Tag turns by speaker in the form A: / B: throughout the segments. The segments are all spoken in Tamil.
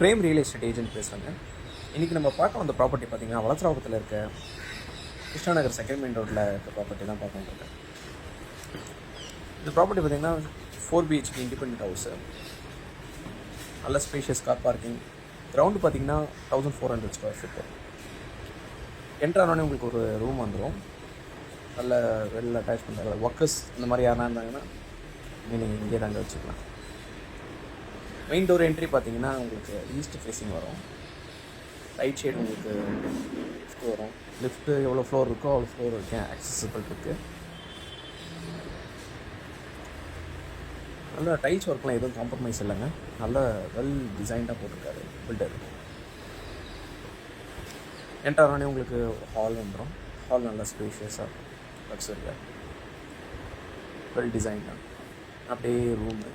A: பிரேம் ரியல் எஸ்டேட் ஏஜென்ட் பேசுகிறேங்க. இன்றைக்கி நம்ம பார்க்க வந்த ப்ராப்பர்ட்டி பார்த்திங்கன்னா வளசராபுரத்தில் இருக்க கிருஷ்ணாநகர் செகண்ட் மெயின் ரோட்டில் இருக்க ப்ராப்பர்ட்டி தான் பார்க்க வந்துருக்கேன். இந்த ப்ராப்பர்ட்டி பார்த்திங்கன்னா 4 BHK இண்டிபெண்ட் ஹவுஸு, நல்ல ஸ்பேஷியஸ் கார் பார்க்கிங், கிரவுண்டு பார்த்திங்கன்னா 1400 ஸ்கொயர் ஃபீட்டு. என்ட்ரானோடனே உங்களுக்கு ஒரு ரூம் வந்துடும், நல்ல வெல் அட்டாச் பண்ணுற ஒர்க்கர்ஸ் இந்த மாதிரி யாரா இருந்தாங்கன்னா நீங்கள் இங்கே தாங்க வச்சுக்கலாம். மெயின் டோர் என்ட்ரி பார்த்தீங்கன்னா உங்களுக்கு ஈஸ்ட் ஃபேஸிங் வரும், ரைட் சைடு உங்களுக்கு லிஃப்ட் வரும். லிஃப்ட்டு எவ்வளோ ஃப்ளோர் இருக்கோ அவ்வளோ ஃப்ளோர் வரைக்கும் ஆக்சஸபிள் இருக்குது. நல்ல டைல்ஸ் ஒர்க்லாம் எதுவும் காம்ப்ரமைஸ் இல்லைங்க, நல்ல வெல் டிசைன்டாக போட்டிருக்காரு பில்டர். என்ட்ரானே உங்களுக்கு ஹால் வந்துடும், ஹால் நல்லா ஸ்பேஷியஸாக லக்ஸரியாக வெல் டிசைன்டாக. அப்படியே ரூமு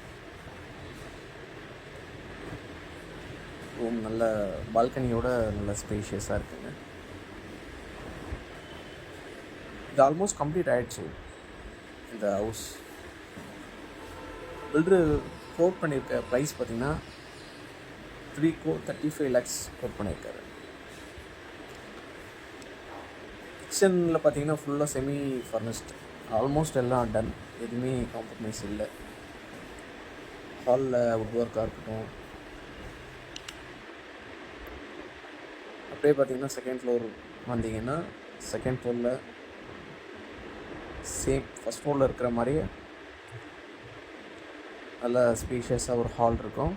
A: நல்ல பால்கனியோட நல்ல ஸ்பேஷியஸாக இருக்குங்க. இது ஆல்மோஸ்ட் கம்ப்ளீட் ஆகிடுச்சு இந்த ஹவுஸ். பில்டரு கோட் பண்ணியிருக்க ப்ரைஸ் பார்த்திங்கன்னா 3,35 lakhs கோட் பண்ணியிருக்காரு. கிச்சனில் பார்த்தீங்கன்னா ஃபுல்லாக செமி ஃபர்னிஷ்டு, ஆல்மோஸ்ட் எல்லாம் டன், எதுவுமே காம்ப்ரமைஸ் இல்லை. ஹாலில் வுட் ஒர்க்காக இருக்கட்டும். அப்படியே பார்த்தீங்கன்னா செகண்ட் ஃப்ளோர் வந்தீங்கன்னா செகண்ட் ஃப்ளோரில் சேம் ஃபஸ்ட் ஃப்ளோரில் இருக்கிற மாதிரியே நல்லா ஸ்பேஷியஸாக ஒரு ஹால் இருக்கும்.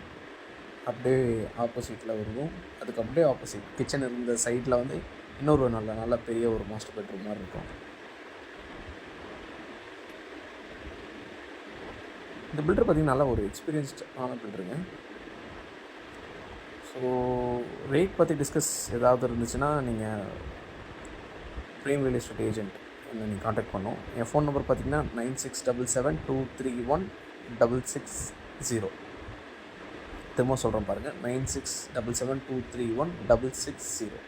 A: அப்படியே ஆப்போசிட்டில் வருவோம், அதுக்கு அப்படியே ஆப்போசிட் கிச்சன் இருந்த சைடில் வந்து இன்னொரு நல்ல பெரிய ஒரு மாஸ்டர் பெட்ரூம் மாதிரி இருக்கும். இந்த பில்டர் பார்த்திங்கன்னா நல்லா ஒரு எக்ஸ்பீரியன்ஸ்டான பில்டருங்க. ஸோ ரேட் பற்றி டிஸ்கஸ் ஏதாவது இருந்துச்சுன்னா நீங்கள் பிரேம் ரியல் எஸ்டேட் ஏஜென்ட் நீங்கள் காண்டாக்ட் பண்ணோம். என் ஃபோன் நம்பர் பார்த்திங்கன்னா 9677231660. திரும்ப சொல்கிறேன் பாருங்கள், 9677231660.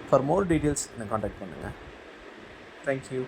A: ஃபார் மோர் டீட்டெயில்ஸ் என்னை காண்டாக்ட் பண்ணுங்கள். தேங்க்யூ.